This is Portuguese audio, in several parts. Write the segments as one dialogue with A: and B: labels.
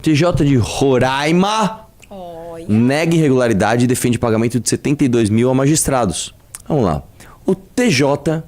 A: TJ de Roraima nega irregularidade e defende pagamento de 72 mil a magistrados. Vamos lá. O TJ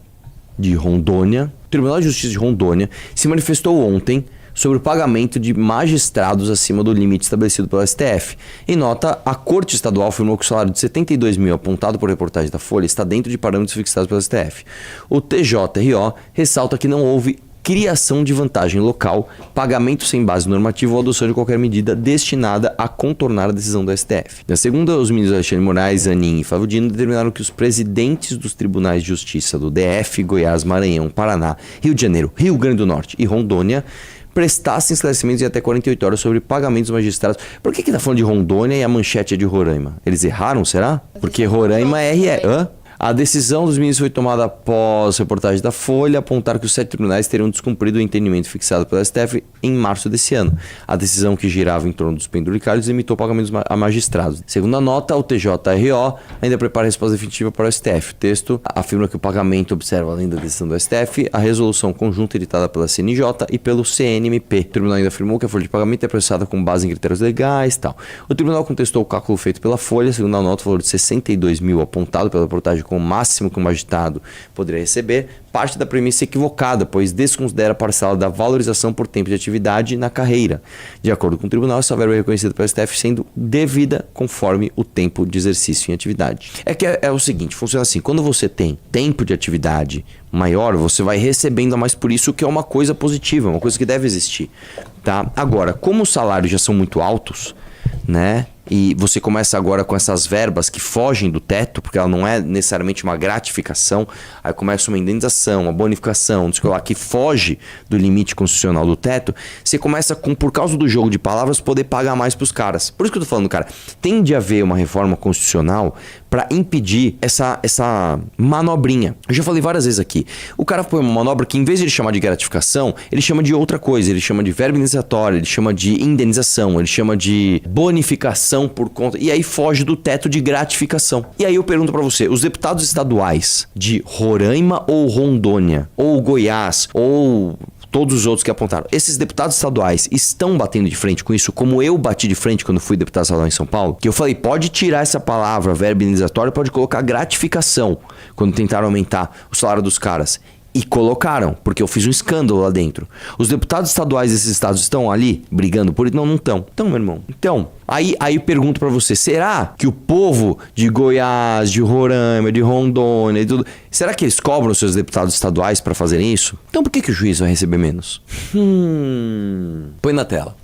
A: de Rondônia, o Tribunal de Justiça de Rondônia, se manifestou ontem sobre o pagamento de magistrados acima do limite estabelecido pelo STF. Em nota, a Corte Estadual afirmou que o salário de 72 mil apontado por reportagem da Folha está dentro de parâmetros fixados pelo STF. O TJRO ressalta que não houve criação de vantagem local, pagamento sem base normativa ou adoção de qualquer medida destinada a contornar a decisão do STF. Na segunda, os ministros Alexandre Moraes, Zanin e Flávio Dino determinaram que os presidentes dos tribunais de justiça do DF, Goiás, Maranhão, Paraná, Rio de Janeiro, Rio Grande do Norte e Rondônia prestassem esclarecimentos em até 48 horas sobre pagamentos magistrados. Por que tá falando de Rondônia e a manchete é de Roraima? Eles erraram, será? Porque Roraima é RE. A decisão dos ministros foi tomada após reportagem da Folha apontar que os 7 tribunais teriam descumprido o entendimento fixado pela STF em março desse ano. A decisão, que girava em torno dos penduricários, limitou pagamentos a magistrados. Segundo a nota, o TJRO ainda prepara a resposta definitiva para o STF. O texto afirma que o pagamento observa, além da decisão do STF, a resolução conjunta editada pela CNJ e pelo CNMP. O tribunal ainda afirmou que a folha de pagamento é processada com base em critérios legais e tal. O tribunal contestou o cálculo feito pela Folha. Segundo a nota, o valor de 62 mil apontado pela reportagem com o máximo que o magistrado poderia receber, parte da premissa equivocada, pois desconsidera a parcela da valorização por tempo de atividade na carreira. De acordo com o tribunal, essa verba é reconhecida pelo STF sendo devida conforme o tempo de exercício em atividade. É o seguinte, funciona assim, quando você tem tempo de atividade maior, você vai recebendo a mais por isso, que é uma coisa positiva, uma coisa que deve existir, tá? Agora, como os salários já são muito altos, né? E você começa agora com essas verbas que fogem do teto, porque ela não é necessariamente uma gratificação, aí começa uma indenização, uma bonificação, não sei lá, que foge do limite constitucional do teto, você começa com, por causa do jogo de palavras, poder pagar mais pros caras. Por isso que eu tô falando, cara, tem de haver uma reforma constitucional para impedir essa manobrinha. Eu já falei várias vezes aqui. O cara põe uma manobra que, em vez de ele chamar de gratificação, ele chama de outra coisa, ele chama de verba indenizatória, ele chama de indenização, ele chama de bonificação por conta, e aí foge do teto de gratificação. E aí eu pergunto pra você, os deputados estaduais de Roraima ou Rondônia, ou Goiás, ou todos os outros que apontaram, esses deputados estaduais estão batendo de frente com isso, como eu bati de frente quando fui deputado estadual em São Paulo? Que eu falei, pode tirar essa palavra, verba indenizatória, pode colocar gratificação, quando tentaram aumentar o salário dos caras. E colocaram, porque eu fiz um escândalo lá dentro. Os deputados estaduais desses estados estão ali brigando por isso? Não, não estão. Então, meu irmão. Então, aí eu pergunto pra você, será que o povo de Goiás, de Roraima, de Rondônia e tudo, será que eles cobram os seus deputados estaduais pra fazerem isso? Então por que o juiz vai receber menos? Põe na tela.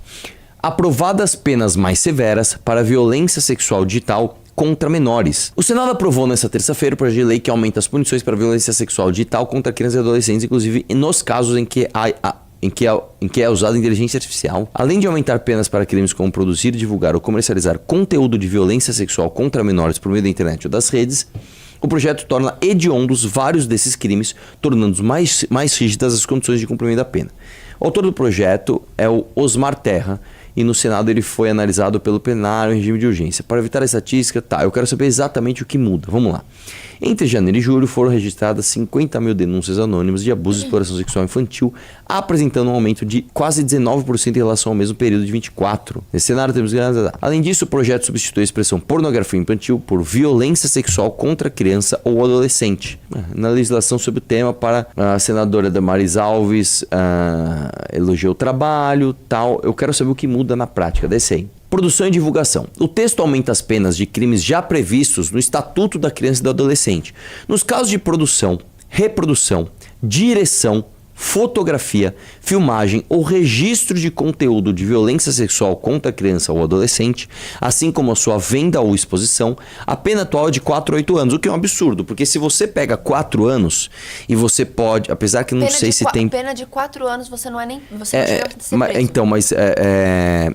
A: Aprovadas penas mais severas para violência sexual digital contra menores. O Senado aprovou nesta terça-feira o projeto de lei que aumenta as punições para violência sexual digital contra crianças e adolescentes, inclusive nos casos em que é usada inteligência artificial, além de aumentar penas para crimes como produzir, divulgar ou comercializar conteúdo de violência sexual contra menores por meio da internet ou das redes. O projeto torna hediondos vários desses crimes, tornando mais rígidas as condições de cumprimento da pena. O autor do projeto é o Osmar Terra, e no Senado ele foi analisado pelo plenário em regime de urgência. Para evitar a estatística, eu quero saber exatamente o que muda. Vamos lá. Entre janeiro e julho foram registradas 50 mil denúncias anônimas de abuso e exploração sexual infantil, apresentando um aumento de quase 19% em relação ao mesmo período de 24. Nesse cenário temos... Além disso, o projeto substitui a expressão pornografia infantil por violência sexual contra criança ou adolescente. Na legislação sobre o tema, para a senadora Damares Alves elogiou o trabalho, tal. Eu quero saber o que muda na prática. Desce aí. Produção e divulgação. O texto aumenta as penas de crimes já previstos no Estatuto da Criança e do Adolescente. Nos casos de produção, reprodução, direção, fotografia, filmagem ou registro de conteúdo de violência sexual contra a criança ou adolescente, assim como a sua venda ou exposição, a pena atual é de 4 a 8 anos, o que é um absurdo, porque se você pega 4 anos e você pode, apesar que não
B: pena
A: sei se tem...
B: Pena de 4 anos você não é nem... Você não chega a ser preso.
A: Então, mas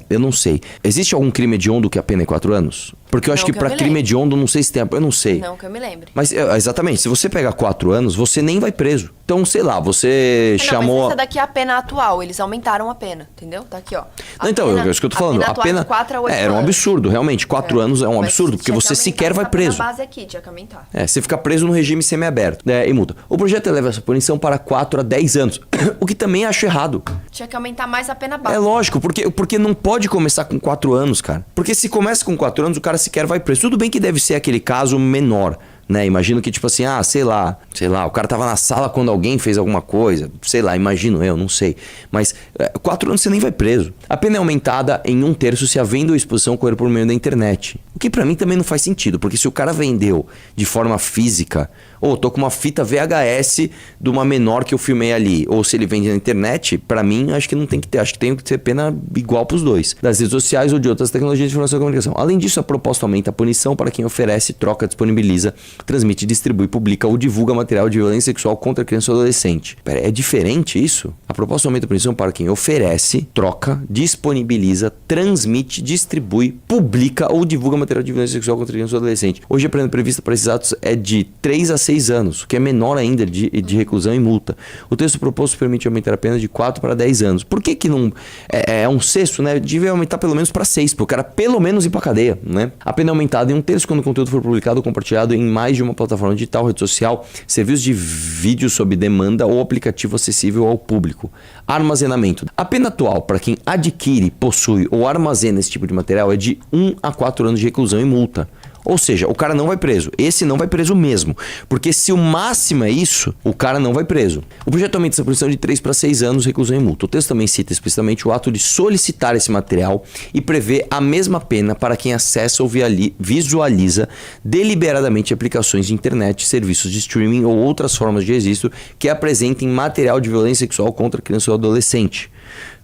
A: eu não sei. Existe algum crime hediondo que a pena é 4 anos? Porque eu acho que pra crime hediondo, não sei se tem... Eu não sei.
B: Não, que eu me lembre.
A: Mas, exatamente, se você pegar 4 anos, você nem vai preso. Então, sei lá, você chamou...
B: Mas essa daqui é a pena atual, eles aumentaram a pena, entendeu? Tá aqui, ó.
A: Então, é isso que eu tô falando.
B: A pena de 4 a 8
A: era um absurdo, realmente. 4 anos é um absurdo, porque você sequer vai preso.
B: A base aqui, tinha que aumentar.
A: Você fica preso no regime semiaberto, e multa. O projeto eleva essa punição para 4 a 10 anos. O que também acho errado.
B: Tinha que aumentar mais a pena base.
A: É lógico, porque não pode começar com 4 anos, cara. Porque se começa com 4 anos, o cara sequer vai preso. Tudo bem que deve ser aquele caso menor, né? Imagino que tipo assim, sei lá, o cara tava na sala quando alguém fez alguma coisa, sei lá, imagino eu, não sei. Mas 4 anos você nem vai preso. A pena é aumentada em 1/3 se a venda ou exposição ocorrer por meio da internet. O que pra mim também não faz sentido, porque se o cara vendeu de forma física, ou tô com uma fita VHS de uma menor que eu filmei ali, ou se ele vende na internet, pra mim acho que não tem que ter, acho que tem que ser pena igual pros dois, das redes sociais ou de outras tecnologias de informação e comunicação. Além disso, a proposta aumenta a punição para quem oferece, troca, disponibiliza, transmite, distribui, publica ou divulga material de violência sexual contra criança ou adolescente. Pera, é diferente isso? A proposta aumenta a punição para quem oferece, troca, disponibiliza, transmite, distribui, publica ou divulga material de violência sexual contra criança ou adolescente. Hoje a pena prevista para esses atos é de 3 a 6 anos, o que é menor ainda de reclusão e multa. O texto proposto permite aumentar a pena de 4 para 10 anos. Por que não é 1/6, né? Devia aumentar pelo menos para 6, para o cara pelo menos ir para cadeia, né? A pena é aumentada em 1/3 quando o conteúdo for publicado ou compartilhado em mais de uma plataforma digital, rede social, serviço de vídeo sob demanda ou aplicativo acessível ao público. Armazenamento. A pena atual para quem adquire, possui ou armazena esse tipo de material é de 1 a 4 anos de reclusão e multa. Ou seja, o cara não vai preso. Esse não vai preso mesmo. Porque se o máximo é isso, o cara não vai preso. O projeto aumenta essa punição de 3 para 6 anos, reclusão e multa. O texto também cita explicitamente o ato de solicitar esse material e prevê a mesma pena para quem acessa ou visualiza deliberadamente aplicações de internet, serviços de streaming ou outras formas de registro que apresentem material de violência sexual contra criança ou adolescente.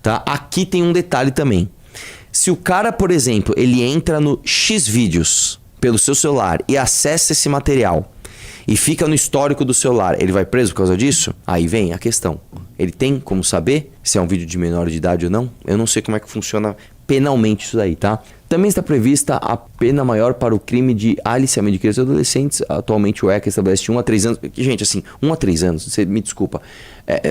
A: Tá? Aqui tem um detalhe também. Se o cara, por exemplo, ele entra no Xvideos pelo seu celular e acessa esse material e fica no histórico do celular, ele vai preso por causa disso? Aí vem a questão. Ele tem como saber se é um vídeo de menor de idade ou não? Eu não sei como é que funciona penalmente isso daí, tá? Também está prevista a pena maior para o crime de aliciamento de crianças e adolescentes. Atualmente o ECA estabelece de 1 a 3 anos. Gente, assim, 1 a 3 anos, você me desculpa.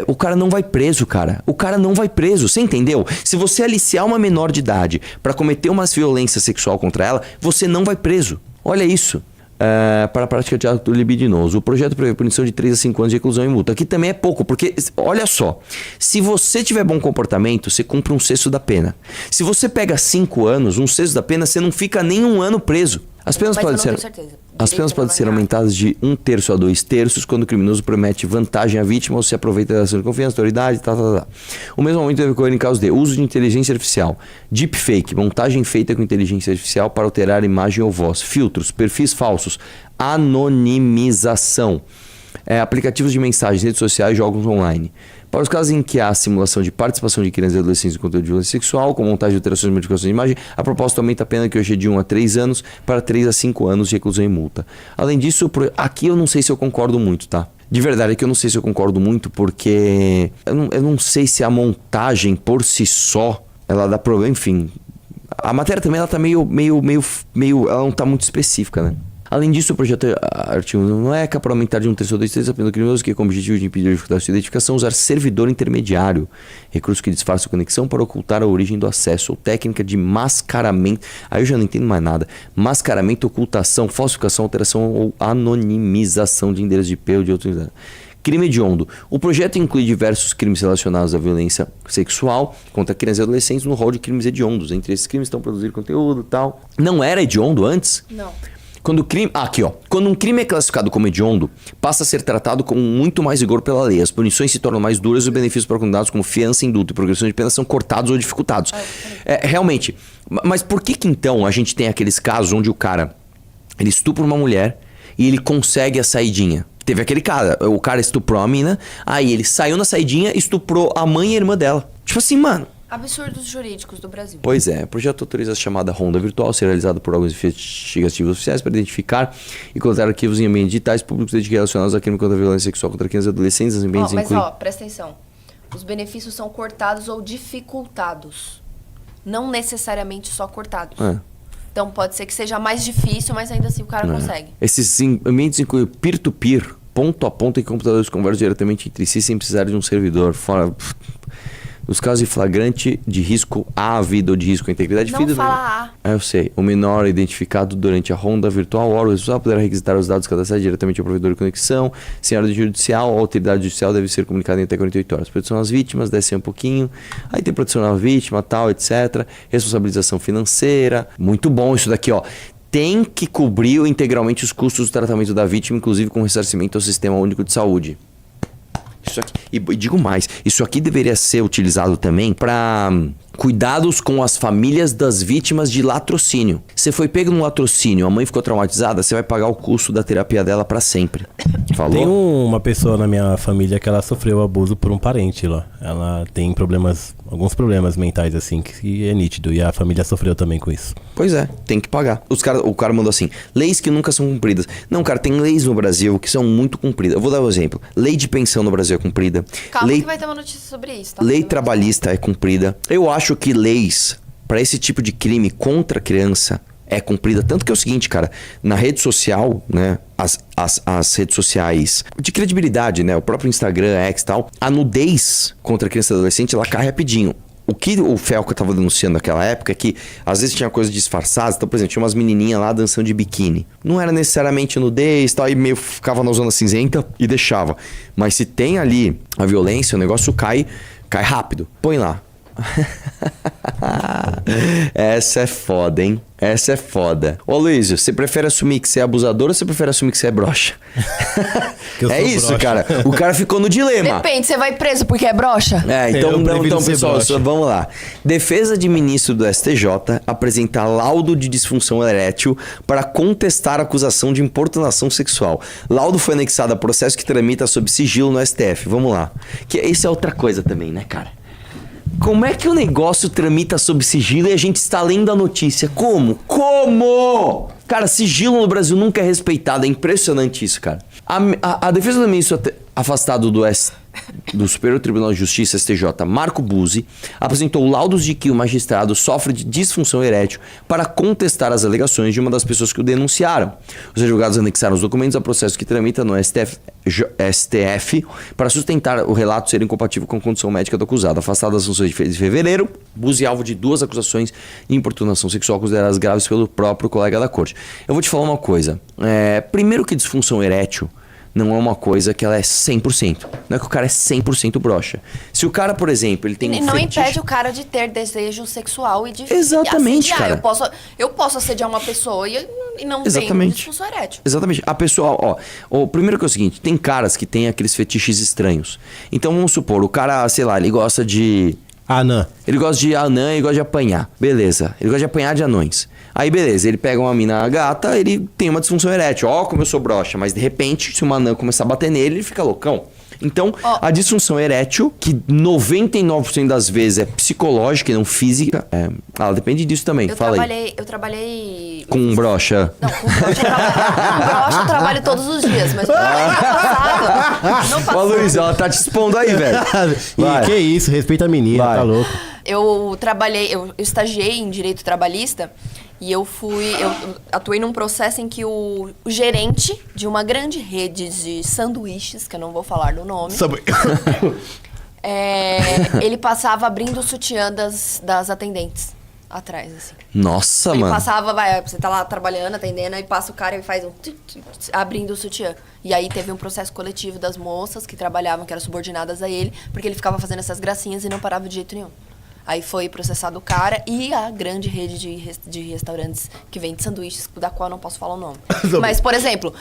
A: O cara não vai preso, cara. O cara não vai preso, você entendeu? Se você aliciar uma menor de idade para cometer uma violência sexual contra ela, você não vai preso. Olha isso. Para a prática de ato libidinoso. O projeto prevê punição de 3 a 5 anos de reclusão e multa. Aqui também é pouco, porque, olha só, se você tiver bom comportamento, você cumpre 1/6 da pena. Se você pega 5 anos, 1/6 da pena, você não fica nem 1 ano preso. As penas podem ser aumentadas de 1/3 a 2/3 quando o criminoso promete vantagem à vítima ou se aproveita da relação de confiança, autoridade, O mesmo aumento deve ocorrer em caso de uso de inteligência artificial, deepfake, montagem feita com inteligência artificial para alterar imagem ou voz, filtros, perfis falsos, anonimização, aplicativos de mensagens, redes sociais, jogos online. Para os casos em que há simulação de participação de crianças e adolescentes em conteúdo de violência sexual, com montagem de alterações e modificações de imagem, a proposta aumenta a pena que hoje é de 1 a 3 anos para 3 a 5 anos de reclusão e multa. Além disso, aqui eu não sei se eu concordo muito, tá? De verdade é que eu não sei se eu concordo muito, porque eu não sei se a montagem por si só, ela dá problema, enfim. A matéria também ela tá meio ela não tá muito específica, né? Além disso, o projeto artigo não é para aumentar de 1/3 a 2/3 a pena do criminoso que, com o objetivo de impedir a dificuldade de sua identificação, usar servidor intermediário, recurso que disfarça a conexão para ocultar a origem do acesso, ou técnica de mascaramento. Aí eu já não entendo mais nada. Mascaramento, ocultação, falsificação, alteração ou anonimização de endereço de IP ou de outros. Crime hediondo. O projeto inclui diversos crimes relacionados à violência sexual contra crianças e adolescentes no rol de crimes hediondos. Entre esses crimes estão produzir conteúdo e tal. Não era hediondo antes?
B: Não.
A: Quando um crime é classificado como hediondo, passa a ser tratado com muito mais rigor pela lei. As punições se tornam mais duras e os benefícios para condenados como fiança, indulto e progressão de pena são cortados ou dificultados. Realmente. Mas por que então a gente tem aqueles casos onde o cara ele estupra uma mulher e ele consegue a saidinha? Teve aquele cara, o cara estuprou a mina, aí ele saiu na saidinha e estuprou a mãe e a irmã dela. Tipo assim, mano.
B: Absurdos jurídicos do Brasil.
A: Pois é, o projeto autoriza a chamada ronda virtual, ser realizado por órgãos investigativos oficiais para identificar e coletar arquivos em ambientes digitais públicos relacionados a crime contra a violência sexual contra crianças e adolescentes. Os ambientes
B: presta atenção. Os benefícios são cortados ou dificultados. Não necessariamente só cortados. Então pode ser que seja mais difícil, mas ainda assim o cara consegue.
A: Esses ambientes incluem peer-to-peer, ponto a ponto, em que computadores conversam diretamente entre si sem precisar de um servidor. Nos casos de flagrante de risco à vida ou de risco à integridade
B: Não
A: física...
B: fala A.
A: Eu sei. O menor identificado durante a ronda virtual, o órgão responsável poderá requisitar os dados cadastrados diretamente ao provedor de conexão. Sem ordem judicial, a autoridade judicial deve ser comunicada em até 48 horas. Proteção às vítimas, desce um pouquinho. Aí tem proteção à vítima, tal, etc. Responsabilização financeira. Muito bom isso daqui, ó. Tem que cobrir integralmente os custos do tratamento da vítima, inclusive com ressarcimento ao Sistema Único de Saúde. Isso aqui, e digo mais, isso aqui deveria ser utilizado também para cuidados com as famílias das vítimas de latrocínio. Você foi pego no latrocínio, a mãe ficou traumatizada, você vai pagar o custo da terapia dela para sempre. Falou?
C: Tem uma pessoa na minha família que ela sofreu abuso por um parente lá. Ela tem alguns problemas mentais assim, que é nítido. E a família sofreu também com isso.
A: Pois é, tem que pagar. O cara mandou assim, leis que nunca são cumpridas. Não, cara, tem leis no Brasil que são muito cumpridas. Eu vou dar um exemplo. Lei de pensão no Brasil é cumprida.
B: Calma que vai ter uma notícia sobre isso, tá?
A: Lei trabalhista é cumprida. Eu acho que leis para esse tipo de crime contra a criança é cumprida. Tanto que é o seguinte, cara, na rede social, né, as redes sociais de credibilidade, né, o próprio Instagram, X e tal, a nudez contra a criança e adolescente, ela cai rapidinho. O que o Felco tava denunciando naquela época é que às vezes tinha coisas disfarçadas. Então, por exemplo, tinha umas menininhas lá dançando de biquíni. Não era necessariamente nudez, tal, e meio ficava na zona cinzenta e deixava. Mas se tem ali a violência, o negócio cai rápido. Põe lá. Essa é foda, hein? Essa é foda. Ô Luísio, você prefere assumir que você é abusador ou você prefere assumir que você é broxa? É isso,
C: broxa.
A: cara. O cara ficou no dilema.
B: Depende, você vai preso porque é broxa?
A: Então pessoal,
C: broxa.
A: vamos lá. Defesa de ministro do STJ apresentar laudo de disfunção erétil para contestar a acusação de importunação sexual. Laudo foi anexado a processo que tramita sob sigilo no STF. Vamos lá. Que isso é outra coisa também, né, cara? Como é que o negócio tramita sob sigilo e a gente está lendo a notícia? Como? Cara, sigilo no Brasil nunca é respeitado. É impressionante isso, cara. A defesa do ministro afastado do Superior Tribunal de Justiça, STJ, Marco Buzzi, apresentou laudos de que o magistrado sofre de disfunção erétil para contestar as alegações de uma das pessoas que o denunciaram. Os advogados anexaram os documentos ao processo que tramita no STF para sustentar o relato ser incompatível com a condição médica do acusado. Afastado das funções de fevereiro, Buzzi é alvo de 2 acusações de importunação sexual consideradas graves pelo próprio colega da corte. Eu vou te falar uma coisa. Primeiro que disfunção erétil não é uma coisa que ela é 100%. Não é que o cara é 100% broxa. Se o cara, por exemplo, ele tem
B: não impede o cara de ter desejo sexual e de
A: Exatamente,
B: assediar.
A: cara.
B: Eu posso assediar uma pessoa e não
A: Exatamente.
B: tenho disfunção erétil.
A: Exatamente. A pessoa, o primeiro que é o seguinte, tem caras que têm aqueles fetiches estranhos. Então vamos supor, o cara, sei lá, ele gosta de...
C: Anã.
A: Ele gosta de anã e gosta de apanhar. Beleza. Ele gosta de apanhar de anões. Aí, beleza. Ele pega uma mina gata, ele tem uma disfunção erétil. Ó, como eu sou broxa. Mas, de repente, se uma anã começar a bater nele, ele fica loucão. Então, a disfunção erétil, que 99% das vezes é psicológica e não física, ela depende disso também. Fala aí.
B: Eu trabalhei...
A: Com um broxa.
B: Não, com broxa eu trabalho todos os dias, mas não passado.
A: Ó, Luiz, ela tá te expondo aí, velho.
C: E que isso, respeita a menina,
A: Vai.
C: tá louco.
B: Eu estagiei em direito trabalhista e eu atuei num processo em que o gerente de uma grande rede de sanduíches, que eu não vou falar do nome, ele passava abrindo o sutiã das atendentes atrás, assim.
A: Nossa,
B: Ele
A: mano.
B: passava, você tá lá trabalhando, atendendo, aí passa o cara e faz abrindo o sutiã. E aí teve um processo coletivo das moças que trabalhavam, que eram subordinadas a ele, porque ele ficava fazendo essas gracinhas e não parava de jeito nenhum. Aí foi processado o cara e a grande rede de restaurantes que vende sanduíches, da qual eu não posso falar o nome. Mas, por exemplo,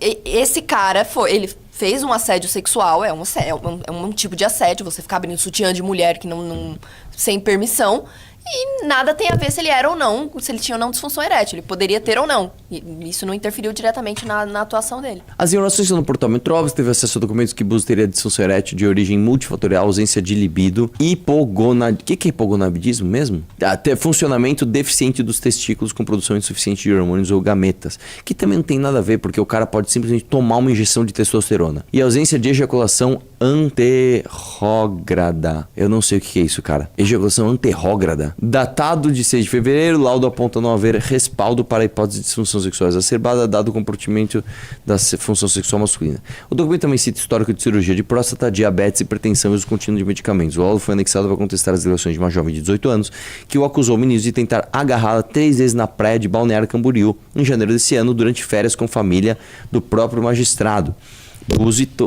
B: esse cara ele fez um assédio sexual, é um tipo de assédio, você ficar abrindo sutiã de mulher que não sem permissão. E nada tem a ver se ele era ou não, se ele tinha ou não disfunção erétil. Ele poderia ter ou não. E isso não interferiu diretamente na atuação dele.
A: As informações no portal Metrópolis teve acesso a documentos que Buzzi teria disfunção erétil de origem multifatorial, ausência de libido, hipogonadismo. O que é hipogonadismo mesmo? Até funcionamento deficiente dos testículos com produção insuficiente de hormônios ou gametas. Que também não tem nada a ver, porque o cara pode simplesmente tomar uma injeção de testosterona. E ausência de ejaculação anterrógrada. Eu não sei o que é isso, cara. Ejaculação anterrógrada. Datado de 6 de fevereiro, laudo aponta não haver respaldo para a hipótese de disfunção sexual exacerbada, dado o comprometimento da função sexual masculina. O documento também cita histórico de cirurgia de próstata, diabetes, hipertensão e uso contínuo de medicamentos. O laudo foi anexado para contestar as alegações de uma jovem de 18 anos que o acusou o ministro de tentar agarrá-la 3 vezes na praia de Balneário Camboriú em janeiro desse ano, durante férias com família do próprio magistrado.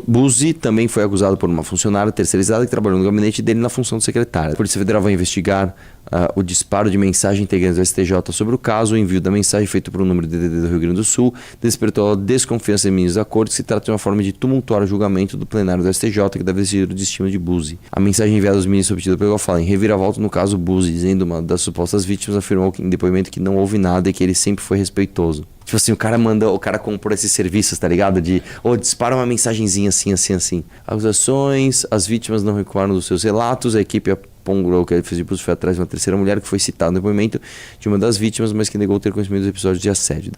A: Buzzi também foi acusado por uma funcionária terceirizada que trabalhou no gabinete dele na função de secretária. A Polícia Federal vai investigar o disparo de mensagem integrantes do STJ sobre o caso. O envio da mensagem feito por um número de DDD do Rio Grande do Sul despertou a desconfiança de ministros da corte que se trata de uma forma de tumultuar o julgamento do plenário do STJ que deve ser o destino de Buzzi. A mensagem enviada aos ministros obtida pelo Galfala em reviravolta no caso Buzzi, dizendo uma das supostas vítimas afirmou em depoimento que não houve nada e que ele sempre foi respeitoso. Tipo assim, o cara comprou esses serviços, tá ligado? Dispara uma mensagenzinha assim. Acusações, as vítimas não recuaram dos seus relatos, a equipe apongou que ele fez impulso foi atrás de uma terceira mulher que foi citada no depoimento de uma das vítimas, mas que negou ter conhecimento dos episódios de assédio.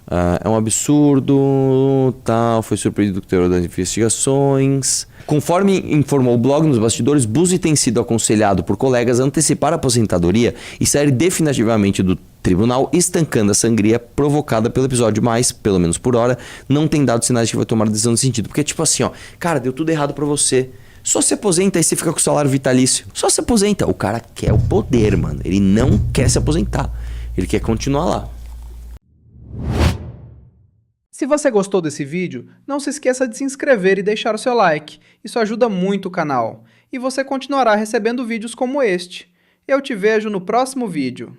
A: É um absurdo, tal, foi surpreendido com o teor das investigações. Conforme informou o blog nos bastidores, Buzzi tem sido aconselhado por colegas a antecipar a aposentadoria e sair definitivamente do tribunal, estancando a sangria provocada pelo episódio, mas, pelo menos por hora, não tem dado sinais de que vai tomar decisão nesse sentido. Porque tipo assim, ó, cara, deu tudo errado pra você. Só se aposenta e você fica com o salário vitalício. Só se aposenta. O cara quer o poder, mano. Ele não quer se aposentar. Ele quer continuar lá.
D: Se você gostou desse vídeo, não se esqueça de se inscrever e deixar o seu like. Isso ajuda muito o canal. E você continuará recebendo vídeos como este. Eu te vejo no próximo vídeo.